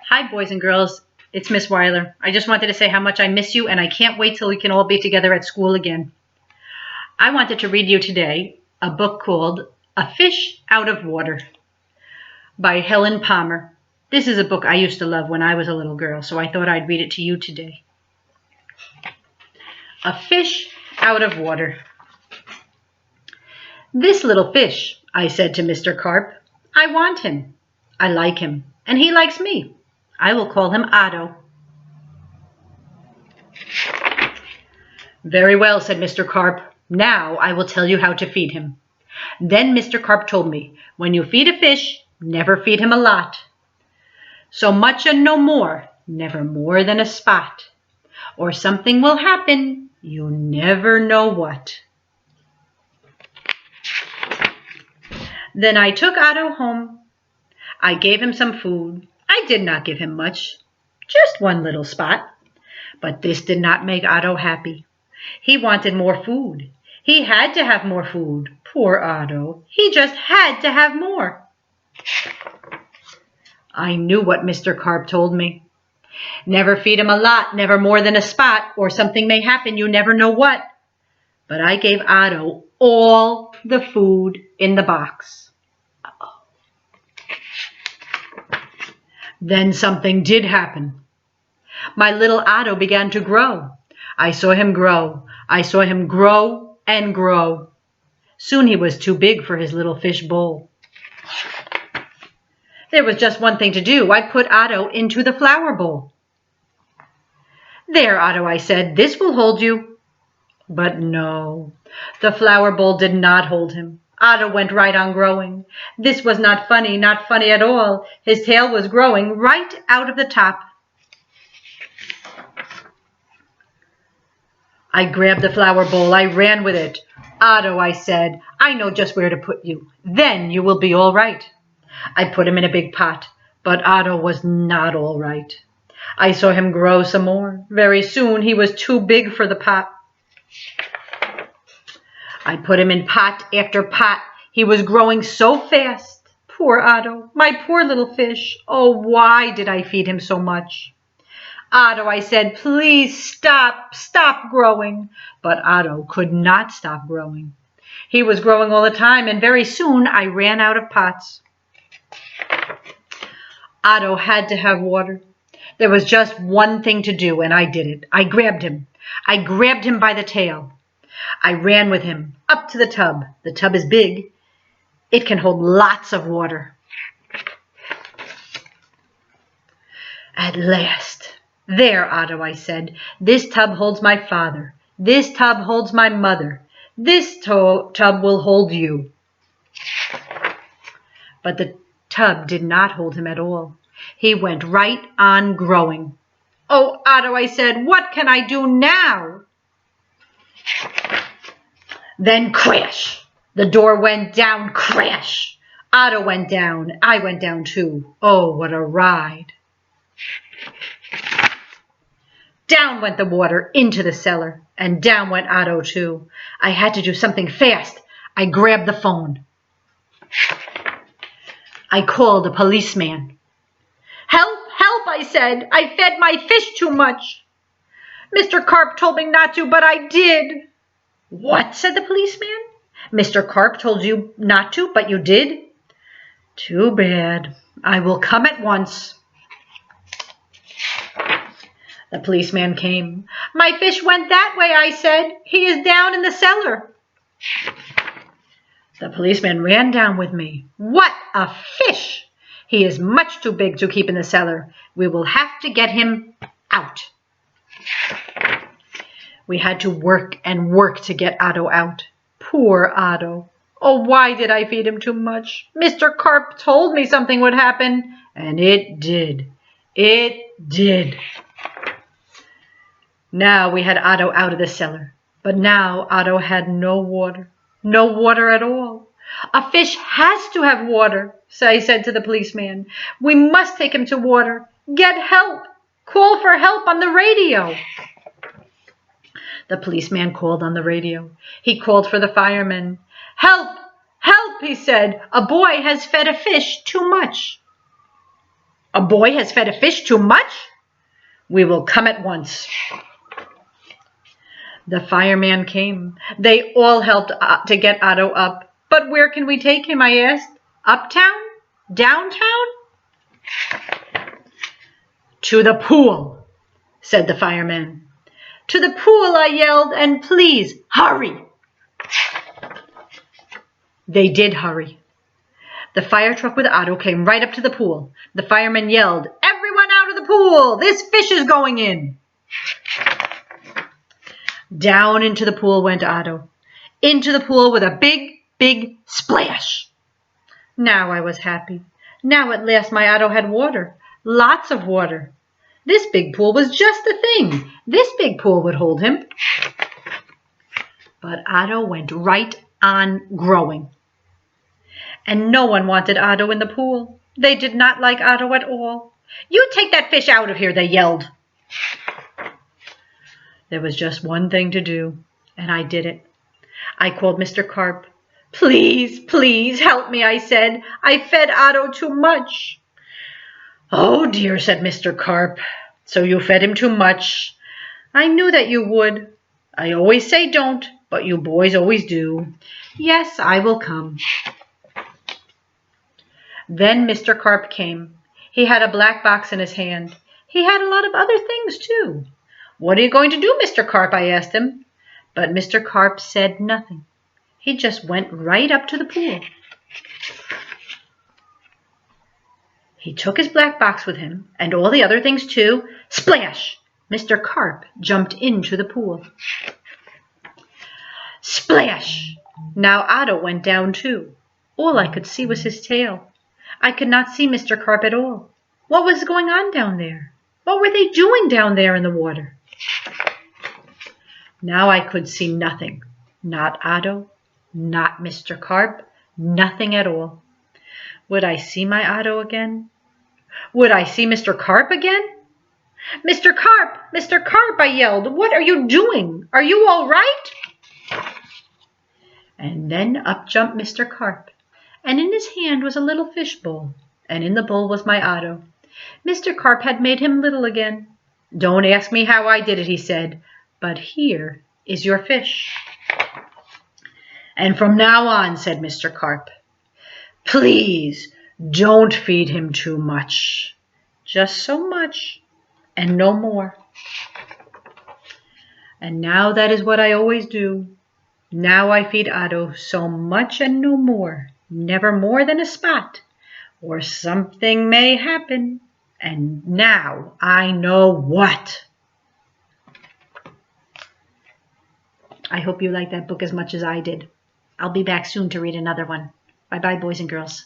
Hi, boys and girls. It's Miss Weiler. I just wanted to say how much I miss you, and I can't wait till we can all be together at school again. I wanted to read you today a book called A Fish Out of Water by Helen Palmer. This is a book I used to love when I was a little girl, so I thought I'd read it to you today. A Fish Out of Water. This little fish, I said to Mr. Carp. I want him. I like him, and he likes me. I will call him Otto. Very well, said Mr. Carp. Now I will tell you how to feed him. Then Mr. Carp told me, when you feed a fish, never feed him a lot. So much and no more, never more than a spot. Or something will happen, you never know what. Then I took Otto home. I gave him some food. I did not give him much, just one little spot. But this did not make Otto happy. He wanted more food. He had to have more food. Poor Otto. He just had to have more. I knew what Mr. Carp told me. Never feed him a lot, never more than a spot, or something may happen, you never know what. But I gave Otto all the food in the box. Then something did happen. My little Otto began to grow. I saw him grow. I saw him grow and grow. Soon he was too big for his little fish bowl. There was just one thing to do. I put Otto into the flower bowl. There, Otto, I said, this will hold you. But no, the flower bowl did not hold him. Otto went right on growing. This was not funny at all. His tail was growing right out of the top. I grabbed the flower bowl. I ran with it. Otto, I said, I know just where to put you. Then you will be all right. I put him in a big pot, but Otto was not all right. I saw him grow some more. Very soon he was too big for the pot. I put him in pot after pot. He was growing so fast. Poor Otto, my poor little fish. Oh, why did I feed him so much? Otto, I said, please stop growing. But Otto could not stop growing. He was growing all the time, and very soon I ran out of pots. Otto had to have water. There was just one thing to do, and I did it. I grabbed him. I grabbed him by the tail. I ran with him up to the tub. The tub is big. It can hold lots of water. At last. There, Otto, I said. This tub holds my father. This tub holds my mother. This tub will hold you. But the tub did not hold him at all. He went right on growing. Oh, Otto, I said, what can I do now? Then crash! The door went down, crash! Otto went down. I went down too. Oh, what a ride. Down went the water into the cellar, and down went Otto too. I had to do something fast. I grabbed the phone. I called a policeman. Help, help, I said. I fed my fish too much. Mr. Carp told me not to, but I did. What? Said the policeman. Mr. Carp told you not to, but you did? Too bad. I will come at once. The policeman came. My fish went that way, I said. He is down in the cellar. The policeman ran down with me. What a fish! He is much too big to keep in the cellar. We will have to get him out. We had to work and work to get Otto out. Poor Otto. Oh, why did I feed him too much? Mr. Carp told me something would happen, and it did. It did. Now we had Otto out of the cellar, but now Otto had no water at all. A fish has to have water, so I said to the policeman. We must take him to water. Get help. Call for help on the radio. The policeman called on the radio. He called for the firemen. Help! Help, he said. A boy has fed a fish too much. A boy has fed a fish too much? We will come at once. The fireman came. They all helped to get Otto up. But where can we take him, I asked. Uptown? Downtown? To the pool, said the fireman. To the pool, I yelled, and please, hurry. They did hurry. The fire truck with Otto came right up to the pool. The fireman yelled, "Everyone out of the pool! This fish is going in!" Down into the pool went Otto. Into the pool with a big, big splash. Now I was happy. Now at last my Otto had water. Lots of water. This big pool was just the thing. This big pool would hold him. But Otto went right on growing. And no one wanted Otto in the pool. They did not like Otto at all. "You take that fish out of here," they yelled. There was just one thing to do, and I did it. I called Mr. Carp. "Please, please help me," I said. "I fed Otto too much." "Oh dear," said Mr. Carp. "So you fed him too much. I knew that you would. I always say don't, but you boys always do. Yes, I will come." Then Mr. Carp came. He had a black box in his hand. He had a lot of other things, too. "What are you going to do, Mr. Carp?" I asked him. But Mr. Carp said nothing. He just went right up to the pool. He took his black box with him, and all the other things, too. Splash! Mr. Carp jumped into the pool. Splash! Now Otto went down, too. All I could see was his tail. I could not see Mr. Carp at all. What was going on down there? What were they doing down there in the water? Now I could see nothing. Not Otto, not Mr. Carp, nothing at all. Would I see my Otto again? Would I see Mr. Carp again? "Mr. Carp! Mr. Carp!" I yelled. "What are you doing? Are you all right?" And then up jumped Mr. Carp, and in his hand was a little fish bowl, and in the bowl was my Otto. Mr. Carp had made him little again. "Don't ask me how I did it," he said, "but here is your fish." "And from now on," said Mr. Carp, "please don't feed him too much. Just so much and no more." And now that is what I always do. Now I feed Otto so much and no more, never more than a spot, or something may happen, and now I know what. I hope you liked that book as much as I did. I'll be back soon to read another one. Bye-bye, boys and girls.